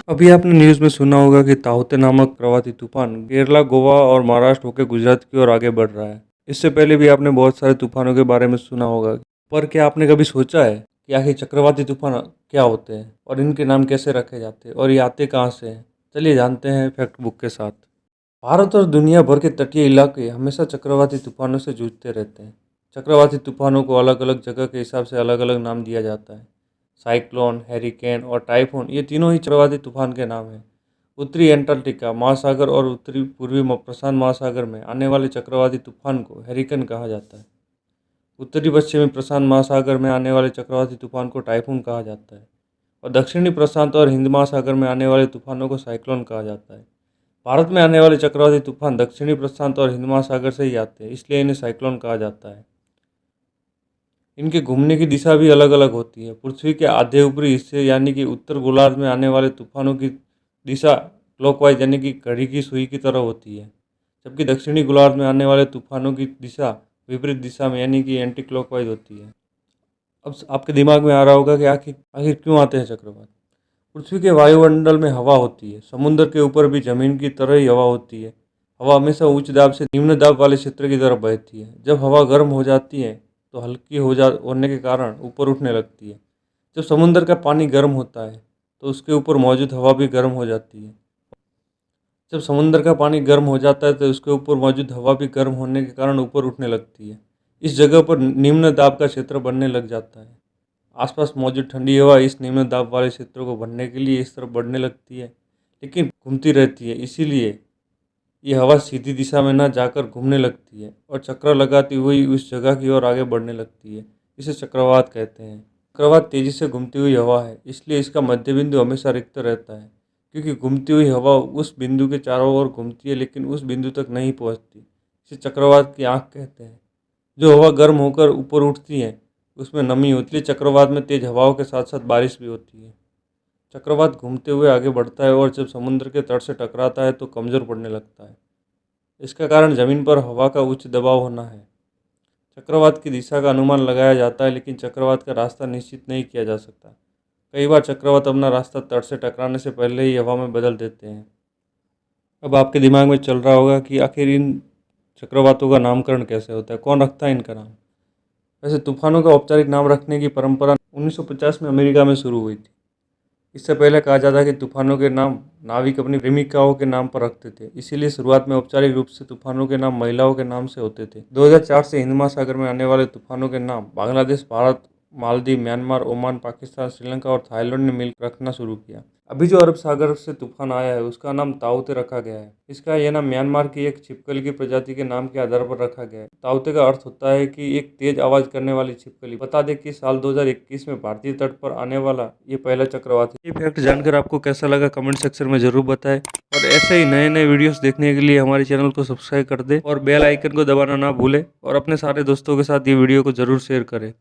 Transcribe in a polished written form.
अभी आपने न्यूज़ में सुना होगा कि ताउते नामक चक्रवाती तूफान केरला, गोवा और महाराष्ट्र होकर गुजरात की ओर आगे बढ़ रहा है। इससे पहले भी आपने बहुत सारे तूफानों के बारे में सुना होगा, पर क्या आपने कभी सोचा है कि आखिर चक्रवाती तूफान क्या होते हैं और इनके नाम कैसे रखे जाते हैं और ये आते कहाँ से हैं? चलिए जानते हैं फैक्ट बुक के साथ। भारत और दुनिया भर के तटीय इलाके हमेशा चक्रवाती तूफानों से जूझते रहते हैं। चक्रवाती तूफानों को अलग अलग जगह के हिसाब से अलग अलग नाम दिया जाता है। साइक्लोन, हैरिकेन और टाइफून ये तीनों ही चक्रवाती तूफान के नाम हैं। उत्तरी अंटार्कटिका महासागर और उत्तरी पूर्वी प्रशांत महासागर में आने वाले चक्रवाती तूफान को हैरिकेन कहा जाता है। उत्तरी पश्चिमी प्रशांत महासागर में आने वाले चक्रवाती तूफान को टाइफून कहा जाता है और दक्षिणी प्रशांत और हिंद महासागर में आने वाले तूफानों को साइक्लोन कहा जाता है। भारत में आने वाले चक्रवाती तूफान दक्षिणी प्रशांत और हिंद महासागर से ही आते हैं, इसलिए इन्हें साइक्लोन कहा जाता है। इनके घूमने की दिशा भी अलग अलग होती है। पृथ्वी के आधे ऊपरी हिस्से यानी कि उत्तर गोलार्ध में आने वाले तूफानों की दिशा क्लॉकवाइज यानी कि घड़ी की सुई की तरह होती है, जबकि दक्षिणी गोलार्ध में आने वाले तूफानों की दिशा विपरीत दिशा में यानी कि एंटी क्लॉकवाइज होती है। अब आपके दिमाग में आ रहा होगा कि आखिर आखिर क्यों आते हैं चक्रवात। पृथ्वी के वायुमंडल में हवा होती है, समुद्र के ऊपर भी जमीन की तरह ही हवा होती है। हवा हमेशा उच्च दाब से निम्न दाब वाले क्षेत्र की तरफ बहती है। जब हवा गर्म हो जाती है तो हल्की होने के कारण ऊपर उठने लगती है। जब समुद्र का पानी गर्म होता है तो उसके ऊपर मौजूद हवा भी गर्म हो जाती है। जब समुद्र का पानी गर्म हो जाता है तो उसके ऊपर मौजूद हवा भी गर्म होने के कारण ऊपर उठने लगती है। इस जगह पर निम्न दाब का क्षेत्र बनने लग जाता है। आसपास मौजूद ठंडी हवा इस निम्न दाब वाले क्षेत्रों को भरने के लिए इस तरफ बढ़ने लगती है, लेकिन घूमती रहती है। इसीलिए ये हवा सीधी दिशा में न जाकर घूमने लगती है और चक्कर लगाती हुई उस जगह की ओर आगे बढ़ने लगती है। इसे चक्रवात कहते हैं। चक्रवात तेजी से घूमती हुई हवा है, इसलिए इसका मध्य बिंदु हमेशा रिक्त रहता है, क्योंकि घूमती हुई हवा उस बिंदु के चारों ओर घूमती है लेकिन उस बिंदु तक नहीं पहुंचती। इसे चक्रवात की आंख कहते हैं। जो हवा गर्म होकर ऊपर उठती है उसमें नमी होती है। चक्रवात में तेज हवाओं के साथ साथ बारिश भी होती है। चक्रवात घूमते हुए आगे बढ़ता है और जब समुद्र के तट से टकराता है तो कमज़ोर पड़ने लगता है। इसका कारण ज़मीन पर हवा का उच्च दबाव होना है। चक्रवात की दिशा का अनुमान लगाया जाता है, लेकिन चक्रवात का रास्ता निश्चित नहीं किया जा सकता। कई बार चक्रवात अपना रास्ता तट से टकराने से पहले ही हवा में बदल देते हैं। अब आपके दिमाग में चल रहा होगा कि आखिर इन चक्रवातों का नामकरण कैसे होता है, कौन रखता है इनका नाम। वैसे तूफानों का औपचारिक नाम रखने की परंपरा 1950 में अमेरिका में शुरू हुई थी। इससे पहले कहा जाता है कि तूफानों के नाम नाविक अपनी प्रेमिकाओं के नाम पर रखते थे, इसीलिए शुरुआत में औपचारिक रूप से तूफानों के नाम महिलाओं के नाम से होते थे। 2004 से हिंद महासागर में आने वाले तूफानों के नाम बांग्लादेश, भारत, मालदीव, म्यांमार, ओमान, पाकिस्तान, श्रीलंका और थाईलैंड ने मिलकर रखना शुरू किया। अभी जो अरब सागर से तूफान आया है उसका नाम ताउते रखा गया है। इसका यह नाम म्यांमार की एक छिपकली की प्रजाति के नाम के आधार पर रखा गया है। ताउते का अर्थ होता है कि एक तेज आवाज करने वाली छिपकली। बता दें कि साल 2021 में भारतीय तट पर आने वाला ये पहला चक्रवात है। ये फैक्ट जानकर आपको कैसा लगा कमेंट सेक्शन में जरूर बताएं और ऐसे ही नए नए वीडियोस देखने के लिए हमारे चैनल को सब्सक्राइब कर दें और बेल आइकन को दबाना ना भूलें और अपने सारे दोस्तों के साथ ये वीडियो को जरूर शेयर करें।